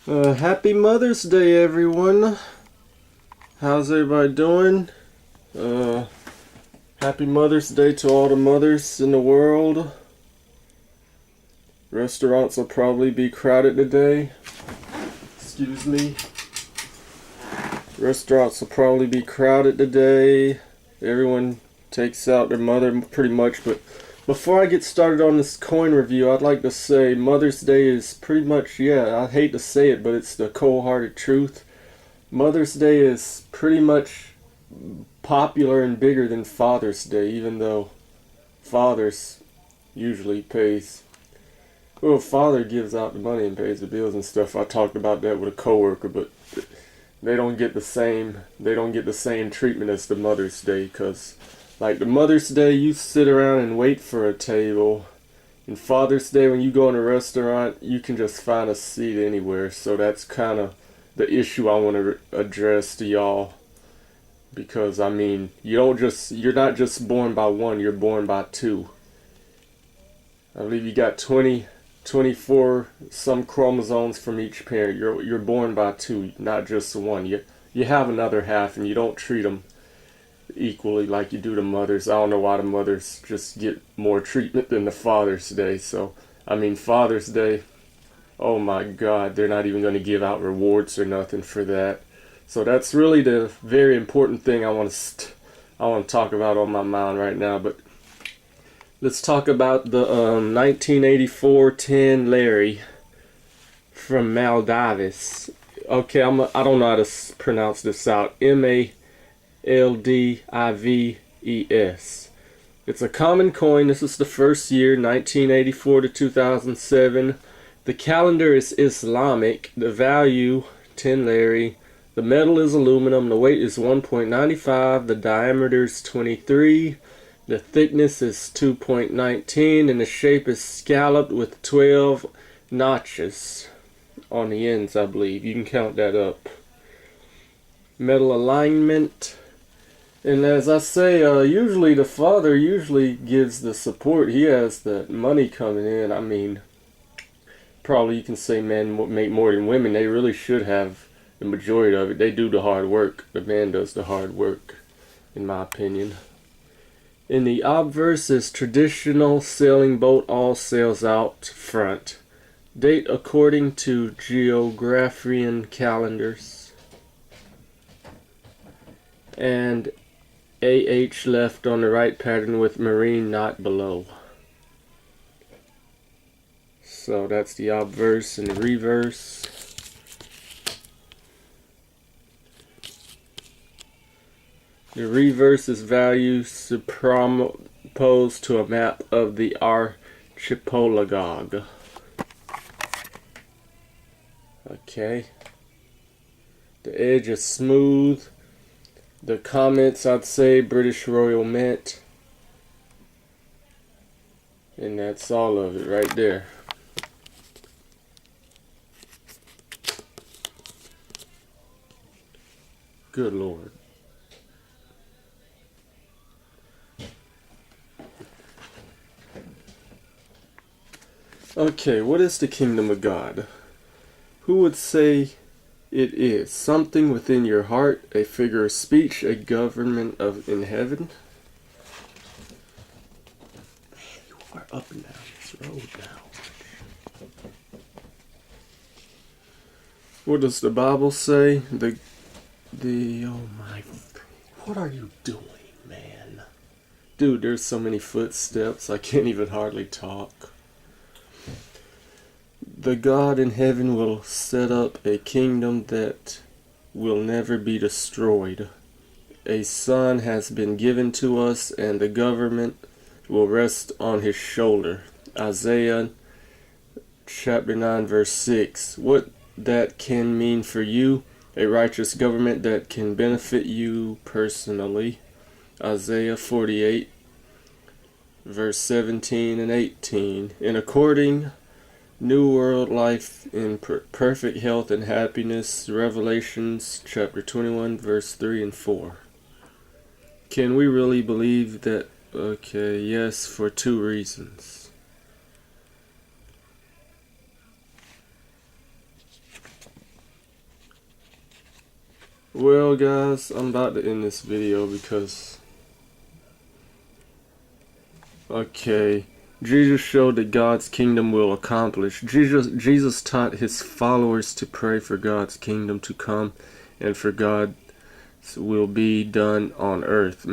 Happy Mother's Day, everyone. How's everybody doing? Uh, Happy Mother's Day to all the mothers in the world. Restaurants will probably be crowded today. Excuse me. Restaurants will probably be crowded today. Everyone takes out their mother pretty much, but before I get started on this coin review, I'd like to say Mother's Day is pretty much, I hate to say it, but it's the cold-hearted truth. Mother's Day is pretty much popular and bigger than Father's Day, even though Father's usually pays. Well, Father gives out the money and pays the bills and stuff. I talked about that with a coworker, but they don't get the same treatment as the Mother's Day, because like the Mother's Day, you sit around and wait for a table. And Father's Day, when you go in a restaurant, you can just find a seat anywhere. So that's kind of the issue I want to address to y'all. Because, I mean, you're not just born by one, you're born by two. I believe you got 24 some chromosomes from each parent. You're born by two, not just one. You have another half, and you don't treat them equally like you do the mothers. I don't know why the mothers just get more treatment than the Father's Day. So, I mean, Father's Day, oh my God, they're not even going to give out rewards or nothing for that. So that's really the very important thing I want to talk about on my mind right now. But let's talk about the 1984 10 Laari from Maldives. Okay, I don't know how to pronounce this out. Maldives. It's a common coin. This is the first year, 1984 to 2007. The calendar is Islamic. The value, 10 Laari. The metal is aluminum. The weight is 1.95. The diameter is 23. The thickness is 2.19. And the shape is scalloped with 12 notches on the ends, I believe. You can count that up. Metal alignment. And as I say, usually the father gives the support. He has the money coming in. I mean, probably you can say men make more than women. They really should have the majority of it. They do the hard work. The man does the hard work, in my opinion. In the obverse is traditional sailing boat, all sails out front. Date according to Geographian calendars. And AH left on the right pattern with marine knot below. So that's the obverse and the reverse. The reverse is value superimposed to a map of the archipelago. Okay. The edge is smooth. The comments, I'd say British Royal Mint. And that's all of it right there. Good Lord. Okay, what is the kingdom of God? Who would say it is? Something within your heart, a figure of speech, a government in heaven? Man, you are up and down this road now. What does the Bible say? Oh my, what are you doing, man? Dude, there's so many footsteps, I can't even hardly talk. The God in heaven will set up a kingdom that will never be destroyed. A son has been given to us, and the government will rest on his shoulder. Isaiah chapter 9 verse 6. What that can mean for you, a righteous government that can benefit you personally. Isaiah 48 verse 17 and 18. In according New world life in perfect health and happiness. Revelations chapter 21 verse 3 and 4. Can we really believe that? Okay, yes, for two reasons. Well, guys, I'm about to end this video because, okay, Jesus showed that God's kingdom will accomplish. Jesus taught his followers to pray for God's kingdom to come and for God's will be done on earth.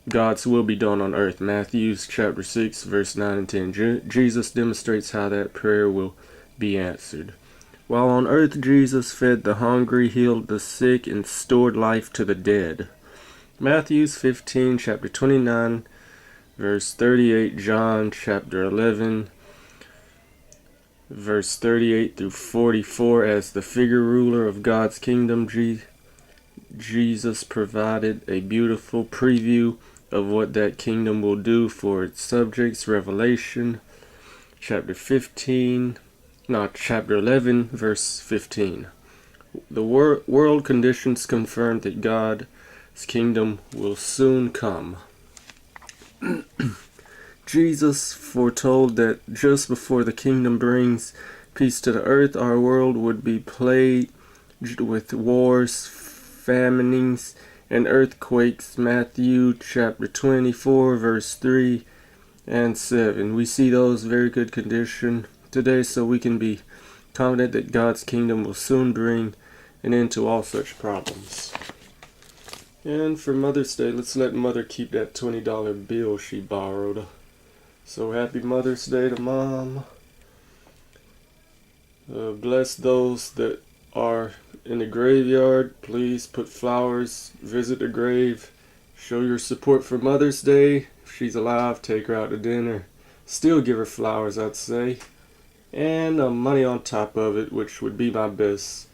God's will be done on earth. Matthew chapter 6, verse 9 and 10. Jesus demonstrates how that prayer will be answered. While on earth, Jesus fed the hungry, healed the sick, and stored life to the dead. Matthew 15, chapter 29, verse 38. John chapter 11, verse 38 through 44. As the figure ruler of God's kingdom, Jesus provided a beautiful preview of what that kingdom will do for its subjects. Revelation chapter 11, verse 15. The world conditions confirm that God's kingdom will soon come. Jesus foretold that just before the kingdom brings peace to the earth, our world would be plagued with wars, famines, and earthquakes. Matthew chapter 24, verse 3 and 7. We see those very good condition today, so we can be confident that God's kingdom will soon bring an end to all such problems. And for Mother's Day, let's let Mother keep that $20 bill she borrowed. So happy Mother's Day to Mom. Bless those that are in the graveyard. Please put flowers, visit the grave, show your support for Mother's Day. If she's alive, take her out to dinner. Still give her flowers, I'd say. And money on top of it, which would be my best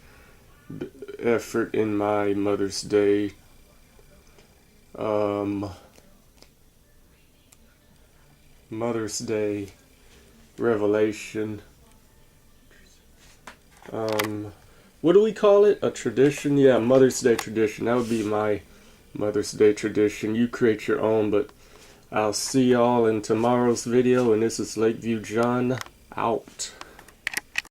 effort in my Mother's Day. Mother's Day revelation. What do we call it? A tradition? Yeah, Mother's Day tradition. That would be my Mother's Day tradition. You create your own, but I'll see y'all in tomorrow's video, and this is Lakeview John, out.